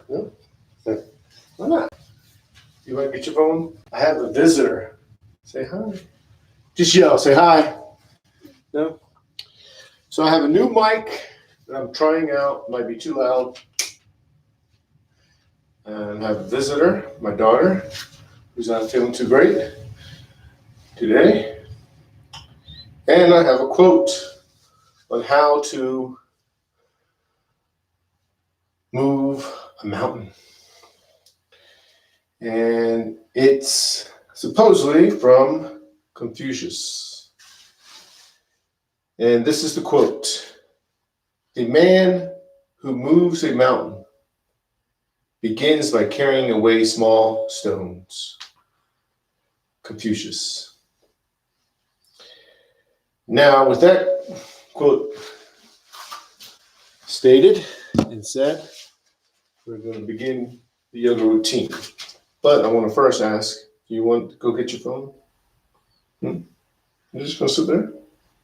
No? Why not? You want to get your phone? I have a visitor. Say hi. Just yell, say hi. No? So I have a new mic that I'm trying out. Might be too loud. And I have a visitor, my daughter, who's not feeling too great today. And I have a quote on how to move a mountain. And it's supposedly from Confucius. And this is the quote: "A man who moves a mountain begins by carrying away small stones." Confucius. Now, with that quote stated and said, we're going to begin the yoga routine. But I want to first ask, do you want to go get your phone? You're just going to sit there?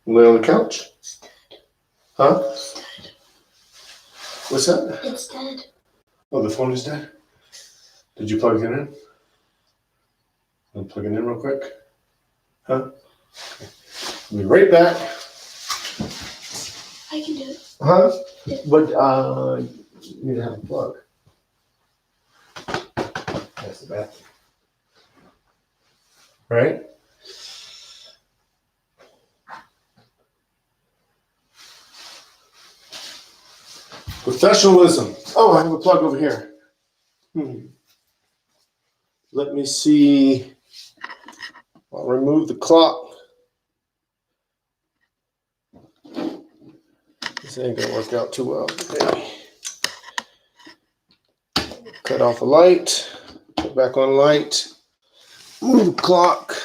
Lay on the couch? Huh? What's that? It's dead. Oh, the phone is dead? Did you plug it in? I'll plug it in real quick. Huh? Okay. I'll be right back. I can do it. Huh? But you need to have a plug. That's the bathroom. Right? Professionalism. Oh, I have a plug over here. Let me see. I'll remove the clock. This ain't gonna work out too well today. Cut off a light. Put back on light. Move the clock.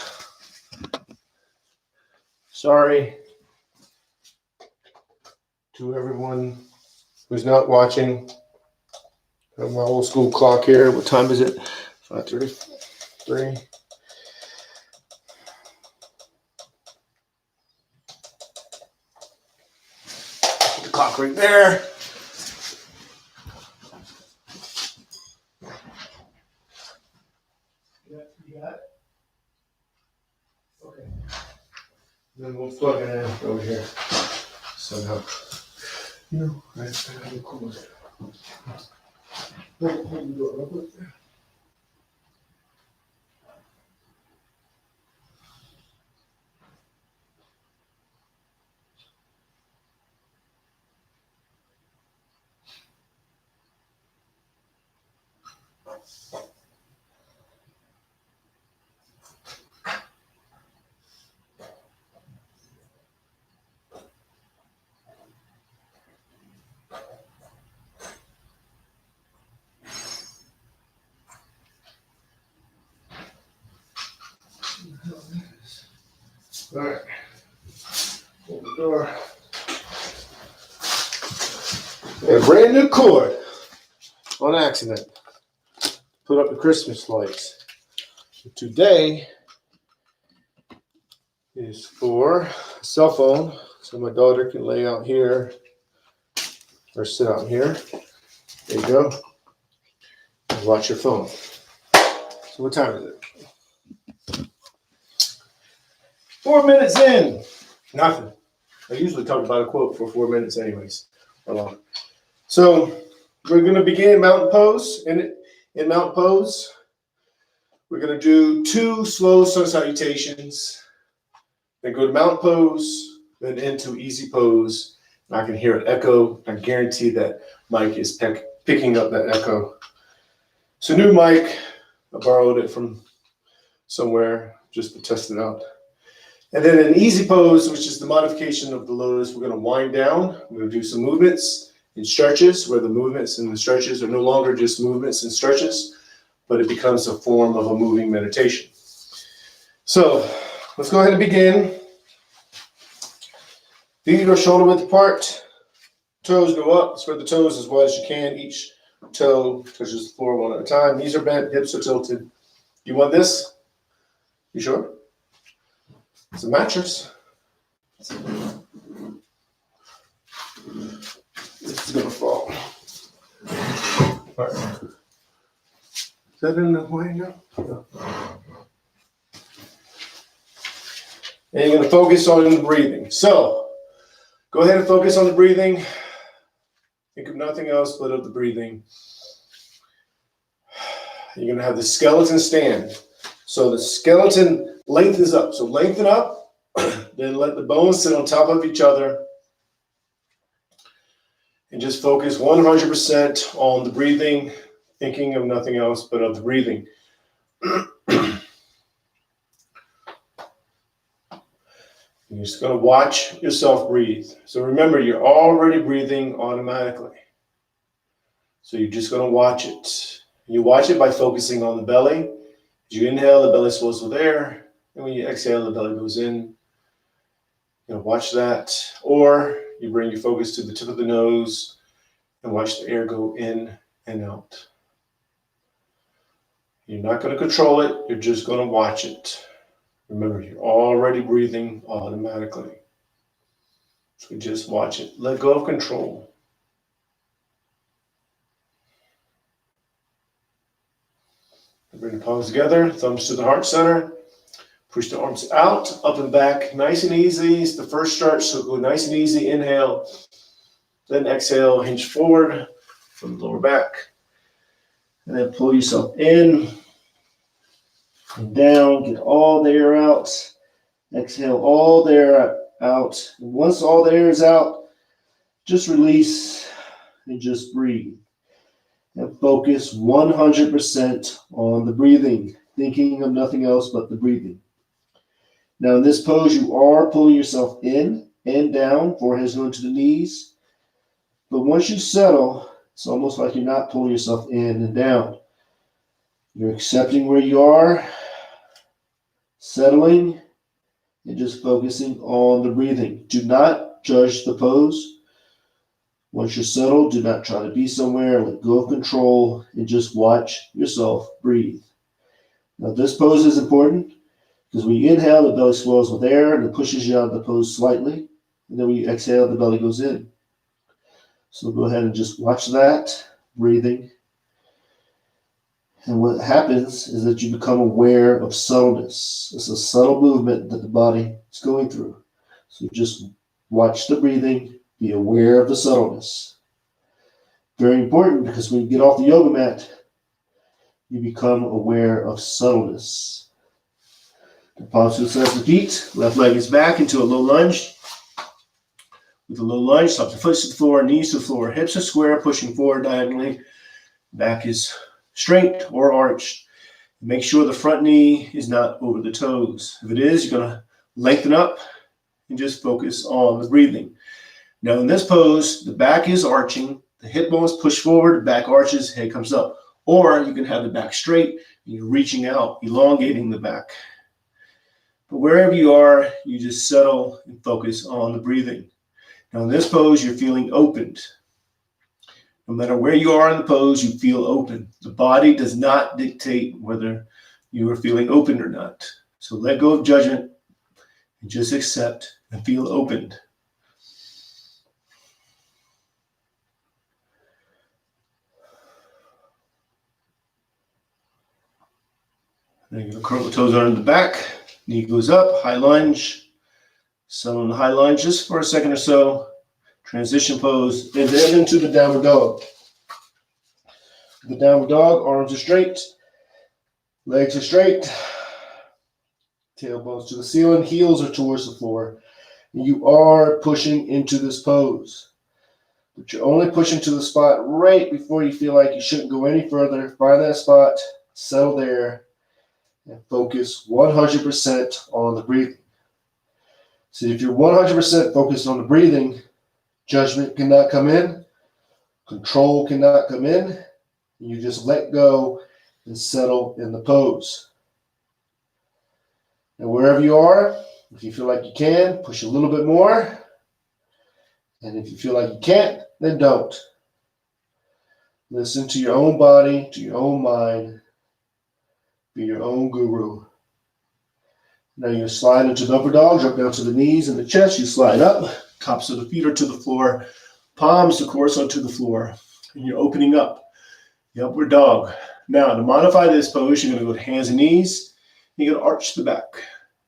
Sorry to everyone who's not watching. I have my old school clock here. What time is it? 5:33. Put the clock right there. You got it? Okay. Then we'll plug it in over here somehow. You know, I have a cool. Hold the door real quick. All right. Open the door. A brand new cord on accident. Put up the Christmas lights. Today is for a cell phone, so my daughter can lay out here or sit out here. There you go. And watch your phone. So what time is it? 4 minutes in. Nothing. I usually talk about a quote for 4 minutes anyways. So we're going to begin mountain pose. In mountain pose, we're going to do 2 slow sun salutations. Then go to mountain pose, then into easy pose. And I can hear an echo. I guarantee that Mike is picking up that echo. It's a new mic. I borrowed it from somewhere just to test it out. And then in easy pose, which is the modification of the lotus, we're going to wind down. We're going to do some movements and stretches, where the movements and the stretches are no longer just movements and stretches, but it becomes a form of a moving meditation. So let's go ahead and begin. Feet are shoulder width apart. Toes go up. Spread the toes as wide as you can. Each toe touches the floor one at a time. Knees are bent. Hips are tilted. You want this? You sure? It's a mattress. This is going to fall. All right. Is that in the way now? No. And you're going to focus on the breathing. So go ahead and focus on the breathing. Think of nothing else but of the breathing. You're going to have the skeleton stand. So the skeleton lengthens up. So lengthen up, then let the bones sit on top of each other. And just focus 100% on the breathing, thinking of nothing else but of the breathing. You're just going to watch yourself breathe. So remember, you're already breathing automatically. So you're just going to watch it. You watch it by focusing on the belly. As you inhale, the belly swells with air. And when you exhale, the belly goes in. Watch that. Or you bring your focus to the tip of the nose and watch the air go in and out. You're not going to control it. You're just going to watch it. Remember, you're already breathing automatically. So just watch it. Let go of control. Bring the palms together, thumbs to the heart center. Push the arms out, up and back, nice and easy. It's the first stretch, so go nice and easy. Inhale, then exhale, hinge forward from the lower back. And then pull yourself in and down, get all the air out. Exhale all the air out. And once all the air is out, just release and just breathe. And focus 100% on the breathing, thinking of nothing else but the breathing. Now in this pose, you are pulling yourself in and down, forehead going to the knees. But once you settle, it's almost like you're not pulling yourself in and down. You're accepting where you are, settling, and just focusing on the breathing. Do not judge the pose. Once you're settled, do not try to be somewhere. Let go of control and just watch yourself breathe. Now this pose is important because when you inhale, the belly swells with air and it pushes you out of the pose slightly. And then when you exhale, the belly goes in. So go ahead and just watch that breathing. And what happens is that you become aware of subtleness. It's a subtle movement that the body is going through. So just watch the breathing. Be aware of the subtleness. Very important because when you get off the yoga mat, you become aware of subtleness. The palms to the sides of the feet. Left leg is back into a low lunge. With a low lunge, top the foot to the floor, knees to the floor, hips are square, pushing forward diagonally. Back is straight or arched. Make sure the front knee is not over the toes. If it is, you're going to lengthen up and just focus on the breathing. Now in this pose, the back is arching, the hip bones push forward, back arches, head comes up. Or you can have the back straight, and you're reaching out, elongating the back. But wherever you are, you just settle and focus on the breathing. Now in this pose, you're feeling opened. No matter where you are in the pose, you feel open. The body does not dictate whether you are feeling open or not. So let go of judgment and just accept and feel opened. Then you're going to curl the toes under the back. Knee goes up, high lunge. Settle in the high lunge just for a second or so. Transition pose, and then into the downward dog. The downward dog, arms are straight, legs are straight, tailbones to the ceiling, heels are towards the floor. You are pushing into this pose, but you're only pushing to the spot right before you feel like you shouldn't go any further. Find that spot, settle there, and focus 100% on the breathing. So if you're 100% focused on the breathing, judgment cannot come in, control cannot come in. You just let go and settle in the pose. And wherever you are, if you feel like you can, push a little bit more. And if you feel like you can't, then don't. Listen to your own body, to your own mind. Be your own guru. Now you slide into the upper dog, drop down to the knees and the chest. You slide up, tops of the feet are to the floor, palms, of course, onto the floor. And you're opening up. the upward dog. Now, to modify this pose, you're going to go to hands and knees. You're going to arch the back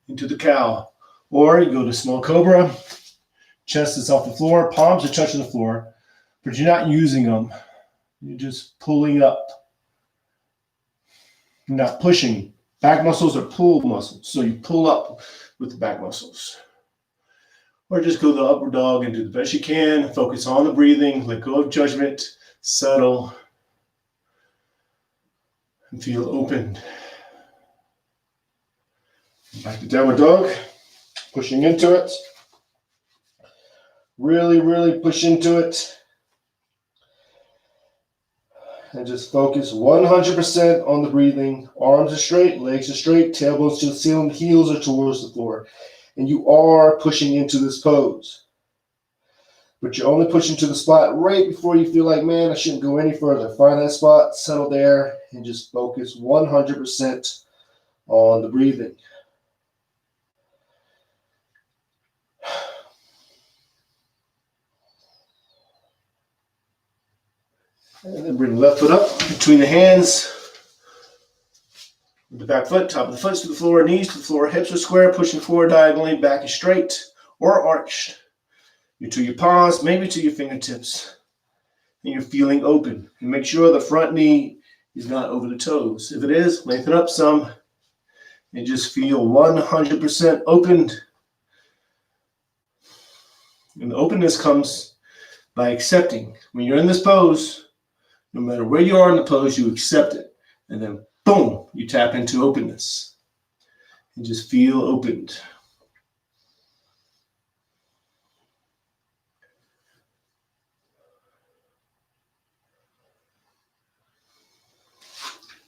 into the cow. Or you go to small cobra. Chest is off the floor. Palms are touching the floor. But you're not using them. You're just pulling up. You're not pushing. Back muscles are pull muscles. So you pull up with the back muscles. Or just go to the upward dog and do the best you can. Focus on the breathing. Let go of judgment. Settle. And feel open. Back to downward dog. Pushing into it. Really, really push into it. And just focus 100% on the breathing. Arms are straight, legs are straight, tailbones to the ceiling, heels are towards the floor. And you are pushing into this pose. But you're only pushing to the spot right before you feel like, man, I shouldn't go any further. Find that spot, settle there, and just focus 100% on the breathing. And then bring the left foot up between the hands. With the back foot, top of the foot to the floor, knees to the floor, hips are square, pushing forward diagonally, back is straight or arched. You to your paws, maybe to your fingertips. And you're feeling open. And make sure the front knee is not over the toes. If it is, lengthen up some and just feel 100% opened. And the openness comes by accepting. When you're in this pose, no matter where you are in the pose, you accept it. And then, boom, you tap into openness. And just feel opened.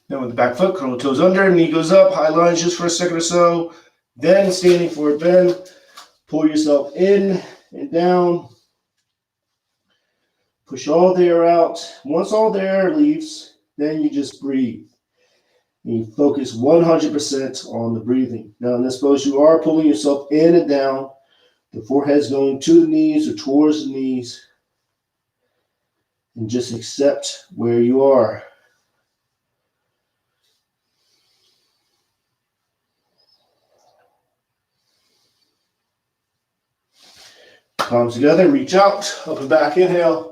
Then with the back foot, curl the toes under, knee goes up, high lunge just for a second or so. Then standing forward bend, pull yourself in and down. Push all the air out. Once all the air leaves, then you just breathe. And you focus 100% on the breathing. Now in this pose, you are pulling yourself in and down. The forehead's going to the knees or towards the knees. And just accept where you are. Palms together, reach out, up and back, inhale.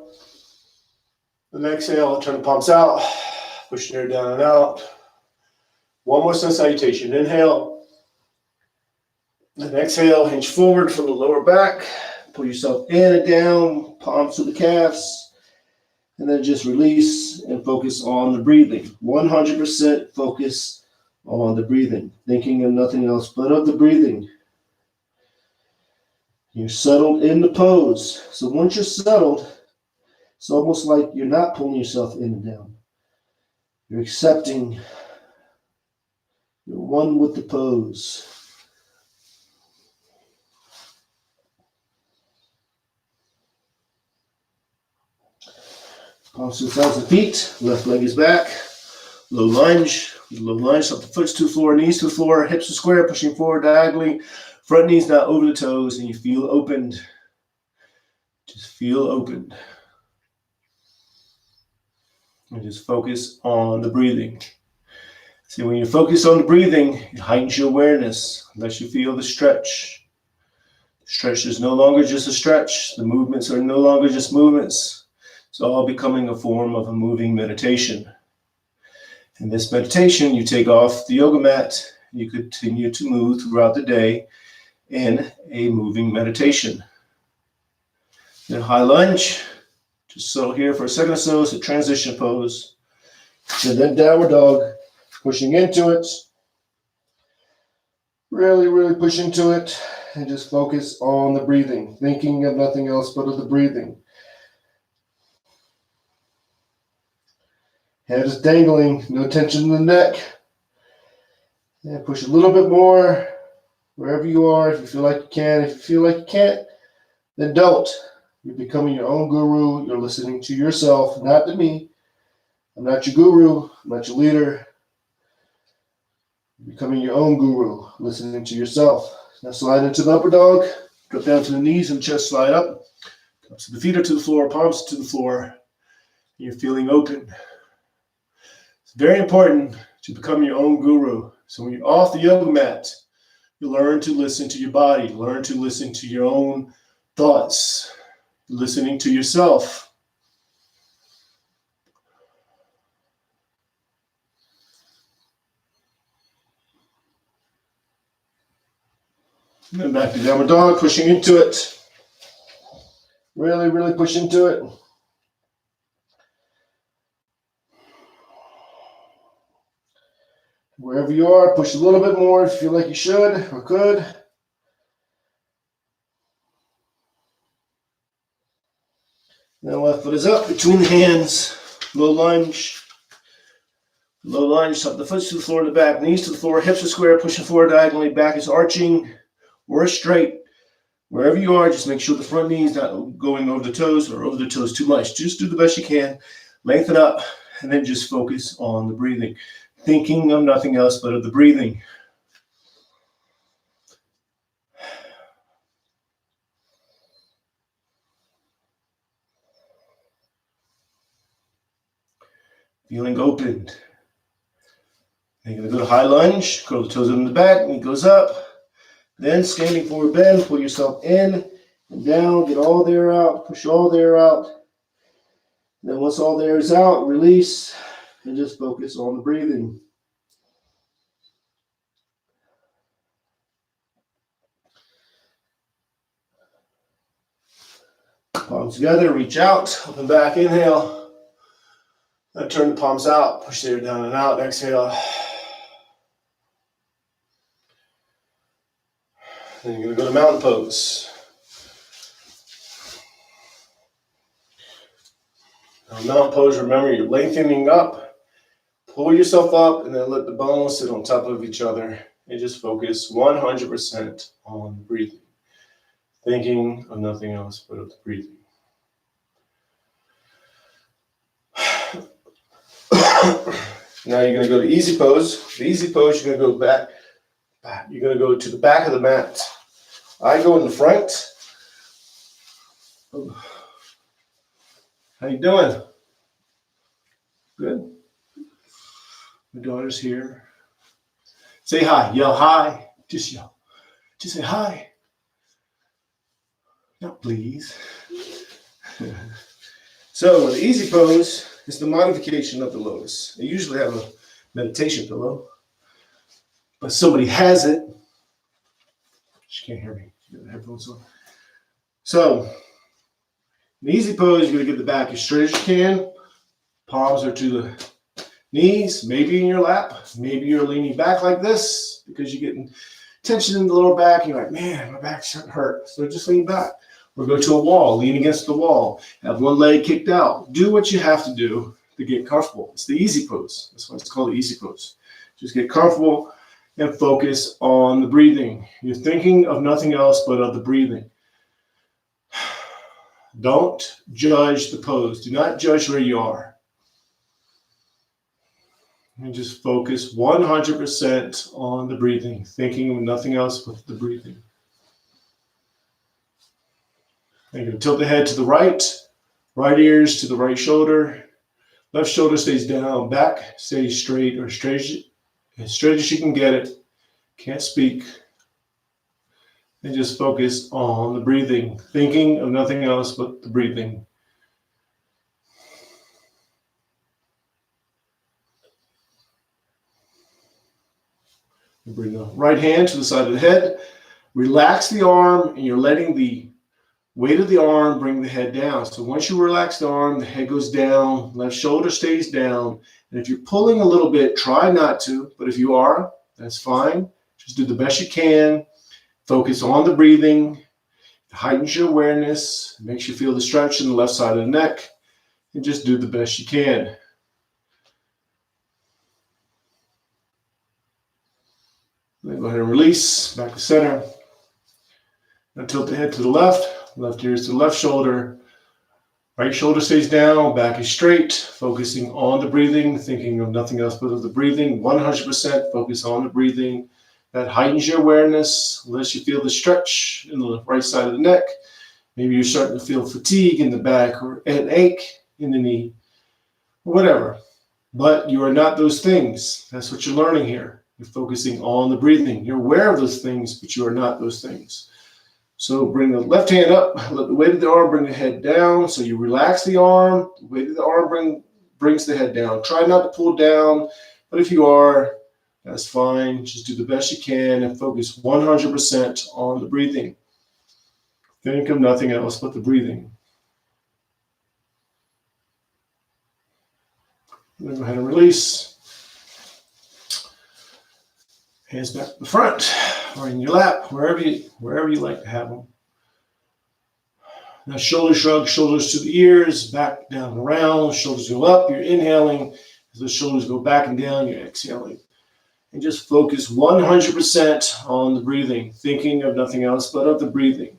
Then exhale, turn the palms out, push the air down and out. One more sun salutation, inhale. Then exhale, hinge forward from the lower back. Pull yourself in and down, palms to the calves. And then just release and focus on the breathing. 100% focus on the breathing, thinking of nothing else but of the breathing. You're settled in the pose. So once you're settled, it's almost like you're not pulling yourself in and down. You're accepting. You're one with the pose. Palms to the sides of the feet. Left leg is back. Low lunge. Low lunge. Up the foot to the floor, knees to the floor, hips are square, pushing forward diagonally. Front knee's not over the toes, and you feel opened. Just feel opened. And just focus on the breathing. See, when you focus on the breathing, it heightens your awareness. Unless you feel the stretch. The stretch is no longer just a stretch. The movements are no longer just movements. It's all becoming a form of a moving meditation. In this meditation, you take off the yoga mat. You continue to move throughout the day in a moving meditation. Then high lunge. Just settle here for a second or so. It's a transition pose. And then downward dog. Pushing into it. Really, really push into it. And just focus on the breathing. Thinking of nothing else but of the breathing. Head is dangling. No tension in the neck. And push a little bit more. Wherever you are, if you feel like you can. If you feel like you can't, then don't. You're becoming your own guru. You're listening to yourself, not to me. I'm not your guru. I'm not your leader. You're becoming your own guru, listening to yourself. Now slide into the upper dog. Drop down to the knees and chest slide up. Tops of the feet are to the floor, palms to the floor. You're feeling open. It's very important to become your own guru. So when you're off the yoga mat, you learn to listen to your body, learn to listen to your own thoughts, listening to yourself. And then back to downward dog, pushing into it. Really, really push into it. Wherever you are, push a little bit more if you feel like you should or could. Now left foot is up between the hands. Low lunge. Low lunge, top the foot to the floor, the back, knees to the floor, hips are square, pushing forward diagonally, back is arching or straight. Wherever you are, just make sure the front knee is not going over the toes or over the toes too much. Just do the best you can. Lengthen up and then just focus on the breathing. Thinking of nothing else but of the breathing. Feeling opened. Then you're going to go to high lunge, curl the toes in the back, knee goes up. Then standing forward bend, pull yourself in and down, get all the air out, push all the air out. And then once all the air is out, release and just focus on the breathing. Palms together, reach out, up and back, inhale. Then turn the palms out, push the air down and out, exhale. Then you're going to go to mountain pose. Now, mountain pose, remember you're lengthening up, pull yourself up, and then let the bones sit on top of each other. And just focus 100% on breathing. Thinking of nothing else but of the breathing. Now you're going to go to easy pose. The easy pose, you're going to go back. You're going to go to the back of the mat. I go in the front. How you doing? Good. My daughter's here. Say hi. Yell hi. Just yell. Just say hi. No, please. So the easy pose is the modification of the lotus. I usually have a meditation pillow, but somebody has it. She can't hear me. She got the headphones on. So, the easy pose, you're going to get the back as straight as you can. Palms are to the knees, maybe in your lap. Maybe you're leaning back like this because you're getting tension in the lower back. You're like, man, my back's starting to hurt. So just lean back. Or go to a wall, lean against the wall. Have one leg kicked out. Do what you have to do to get comfortable. It's the easy pose. That's why it's called the easy pose. Just get comfortable and focus on the breathing. You're thinking of nothing else but of the breathing. Don't judge the pose. Do not judge where you are. And just focus 100% on the breathing, thinking of nothing else but the breathing. And you're going to tilt the head to the right ears to the right shoulder. Left shoulder stays down, back stays straight or as straight as you can get it. Can't speak. And just focus on the breathing, thinking of nothing else but the breathing. Bring the right hand to the side of the head. Relax the arm, and you're letting the weight of the arm bring the head down. So once you relax the arm, the head goes down, left shoulder stays down. And if you're pulling a little bit, try not to. But if you are, that's fine. Just do the best you can. Focus on the breathing. It heightens your awareness. It makes you feel the stretch in the left side of the neck. And just do the best you can. Then go ahead and release, back to center. Now tilt the head to the left ear is to the left shoulder. Right shoulder stays down, back is straight, focusing on the breathing, thinking of nothing else but of the breathing. 100% focus on the breathing. That heightens your awareness, lets you feel the stretch in the right side of the neck. Maybe you're starting to feel fatigue in the back or an ache in the knee, or whatever. But you are not those things. That's what you're learning here. You're focusing on the breathing. You're aware of those things, but you are not those things. So bring the left hand up, let the weight of the arm bring the head down. So you relax the arm, the weight of the arm brings the head down. Try not to pull down, but if you are, that's fine. Just do the best you can and focus 100% on the breathing. Think of nothing else but the breathing. Then go ahead and release. Hands back to the front or in your lap, wherever you like to have them. Now shoulder shrug, shoulders to the ears, back down and around, shoulders go up, you're inhaling. As the shoulders go back and down, you're exhaling. And just focus 100% on the breathing, thinking of nothing else but of the breathing.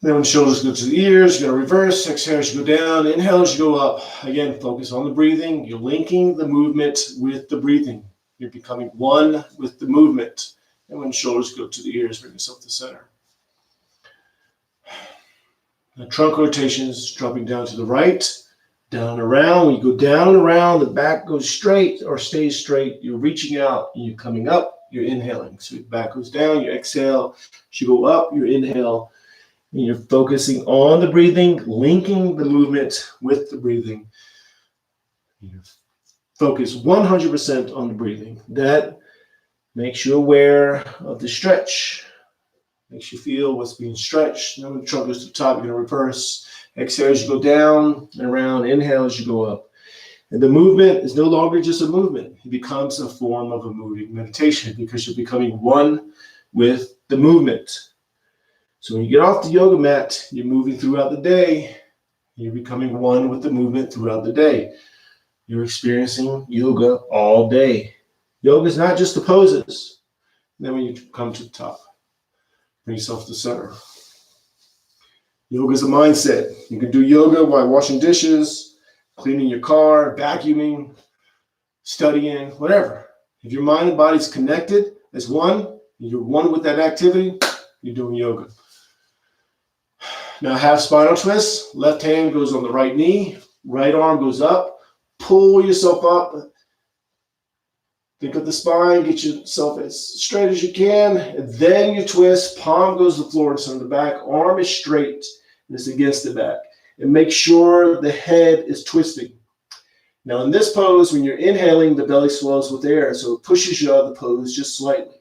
Then when the shoulders go to the ears, you're going to reverse. Exhale as you go down. Inhale as you go up. Again, focus on the breathing. You're linking the movement with the breathing. You're becoming one with the movement. And when the shoulders go to the ears, bring yourself to center. Now, trunk rotations, dropping down to the right, down and around. When you go down and around, the back goes straight or stays straight. You're reaching out and you're coming up. You're inhaling. So your back goes down, you exhale. As you go up, you inhale. And you're focusing on the breathing, linking the movement with the breathing. You focus 100% on the breathing. That makes you aware of the stretch. Makes you feel what's being stretched. Now when the trunk goes to the top, you're going to reverse. Exhale as you go down and around. Inhale as you go up. And the movement is no longer just a movement. It becomes a form of a moving meditation because you're becoming one with the movement. So when you get off the yoga mat, you're moving throughout the day. You're becoming one with the movement throughout the day. You're experiencing yoga all day. Yoga is not just the poses. And then when you come to the top, bring yourself to center. Yoga is a mindset. You can do yoga while washing dishes, cleaning your car, vacuuming, studying, whatever. If your mind and body is connected as one, and you're one with that activity, you're doing yoga. Now half spinal twist. Left hand goes on the right knee. Right arm goes up. Pull yourself up. Think of the spine. Get yourself as straight as you can. And then you twist. Palm goes to the floor and center the back. Arm is straight and it's against the back. And make sure the head is twisting. Now in this pose, when you're inhaling, the belly swells with air. So it pushes you out of the pose just slightly.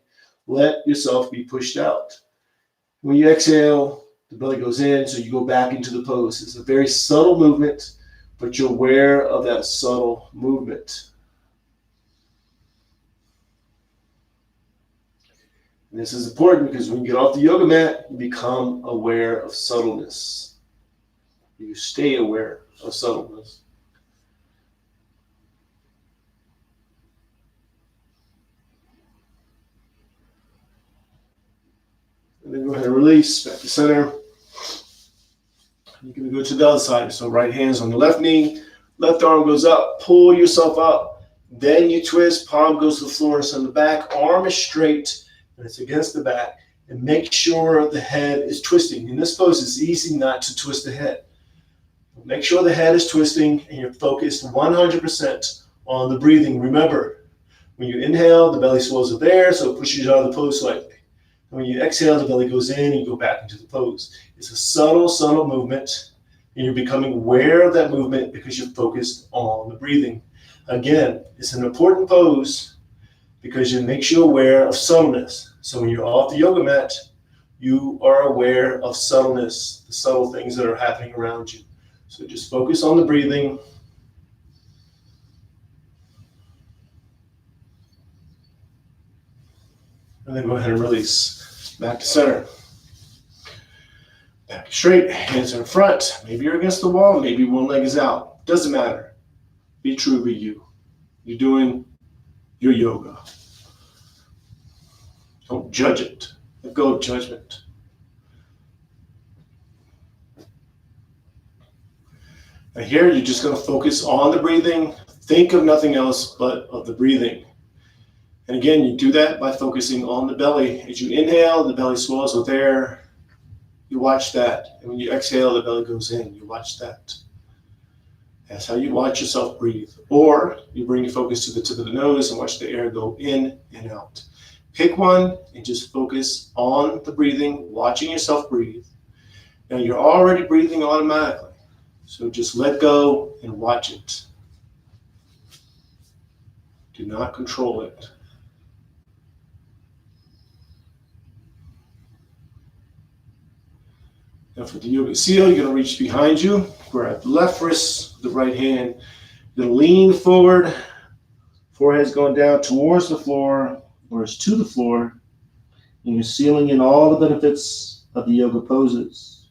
Let yourself be pushed out. When you exhale, the belly goes in, so you go back into the pose. It's a very subtle movement, but you're aware of that subtle movement. And this is important because when you get off the yoga mat, you become aware of subtleness. You stay aware of subtleness. And then go ahead and release, back to center. You're going to go to the other side. So right hand's on the left knee, left arm goes up, pull yourself up. Then you twist, palm goes to the floor and on the back. Arm is straight and it's against the back. And make sure the head is twisting. In this pose, it's easy not to twist the head. Make sure the head is twisting and you're focused 100% on the breathing. Remember, when you inhale, the belly swells with air, so it pushes you out of the pose slightly. When you exhale, the belly goes in and you go back into the pose. It's a subtle, subtle movement, and you're becoming aware of that movement because you're focused on the breathing. Again, it's an important pose because it makes you aware of subtleness. So when you're off the yoga mat, you are aware of subtleness, the subtle things that are happening around you. So just focus on the breathing. And then go ahead and release. Back to center. Back straight, hands in front. Maybe you're against the wall, maybe one leg is out. Doesn't matter. Be true, be you. You're doing your yoga. Don't judge it. Let go of judgment. And here you're just going to focus on the breathing. Think of nothing else but of the breathing. And again, you do that by focusing on the belly. As you inhale, the belly swells with air. You watch that. And when you exhale, the belly goes in. You watch that. That's how you watch yourself breathe. Or you bring your focus to the tip of the nose and watch the air go in and out. Pick one and just focus on the breathing, watching yourself breathe. Now you're already breathing automatically. So just let go and watch it. Do not control it. Now for the yoga seal, you're going to reach behind you, grab the left wrist, the right hand. You're going to lean forward, forehead's going down towards the floor, or it's to the floor, and you're sealing in all the benefits of the yoga poses,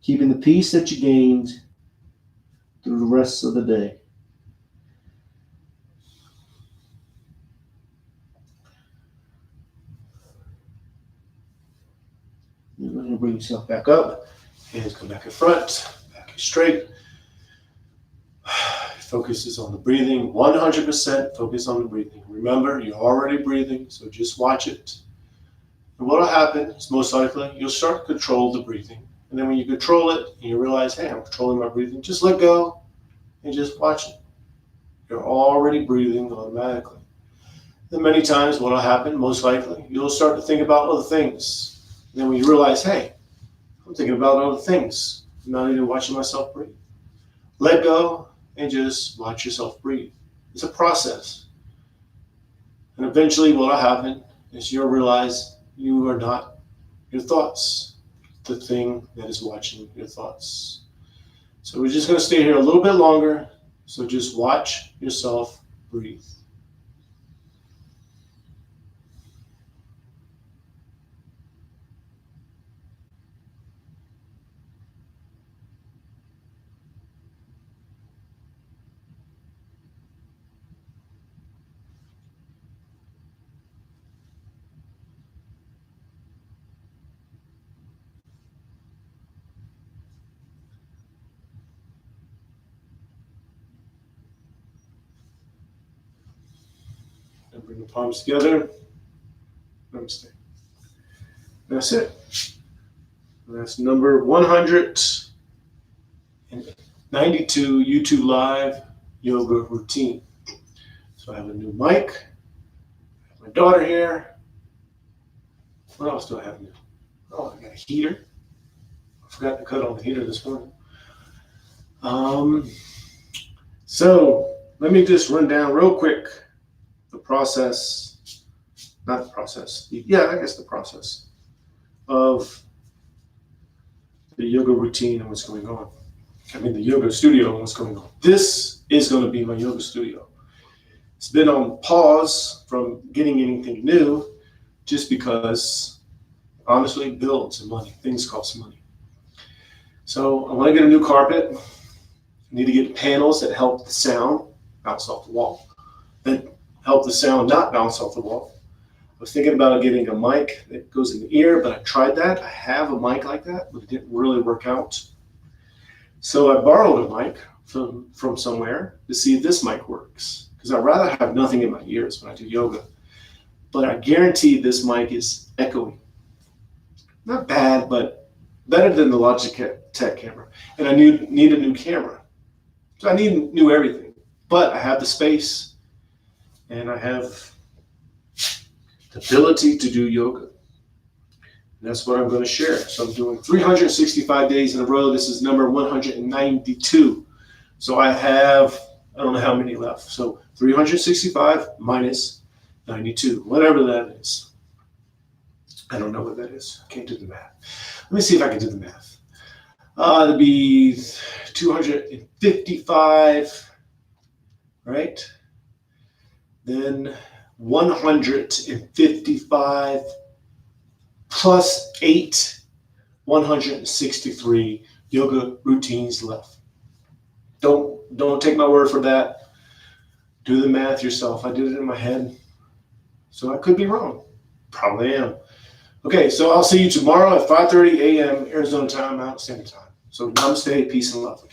keeping the peace that you gained through the rest of the day. You're going to bring yourself back up. Hands come back in front, back straight. Focus is on the breathing, 100% focus on the breathing. Remember, you're already breathing, so just watch it. And what will happen is most likely you'll start to control the breathing. And then when you control it and you realize, hey, I'm controlling my breathing, just let go and just watch it. You're already breathing automatically. Then many times what will happen, most likely, you'll start to think about other things. And then when you realize, hey, I'm thinking about other things. I'm not even watching myself breathe. Let go and just watch yourself breathe. It's a process. And eventually what will happen is you'll realize you are not your thoughts, the thing that is watching your thoughts. So we're just going to stay here a little bit longer. So just watch yourself breathe. And bring the palms together. Namaste. That's it. That's number 192 YouTube Live yoga routine. So I have a new mic. I have my daughter here. What else do I have new? Oh, I got a heater. I forgot to cut on the heater this morning. So let me just run down real quick the process, not the process, I guess the process of the yoga routine and what's going on. The yoga studio and what's going on. This is going to be my yoga studio. It's been on pause from getting anything new just because, honestly, bills and money, things cost money. So I want to get a new carpet. I need to get panels that help the sound bounce off the wall, that help the sound not bounce off the wall. I was thinking about getting a mic that goes in the ear, but I tried that. I have a mic like that, but it didn't really work out. So I borrowed a mic from somewhere to see if this mic works, because I'd rather have nothing in my ears when I do yoga. But I guarantee this mic is echoey. Not bad, but better than the Logitech camera. And I need a new camera. So I need new everything. But I have the space and I have the ability to do yoga. And that's what I'm going to share. So I'm doing 365 days in a row. This is number 192. So I have, I don't know how many left. So 365 minus 92, whatever that is. I don't know what that is. I can't do the math. Let me see if I can do the math. It'd be 255, right? Then 155 plus 8, 163 yoga routines left. Don't take my word for that. Do the math yourself. I did it in my head. So I could be wrong. Probably am. Okay, so I'll see you tomorrow at 5:30 a.m. Arizona time, Mountain Standard Time. So namaste, peace and love.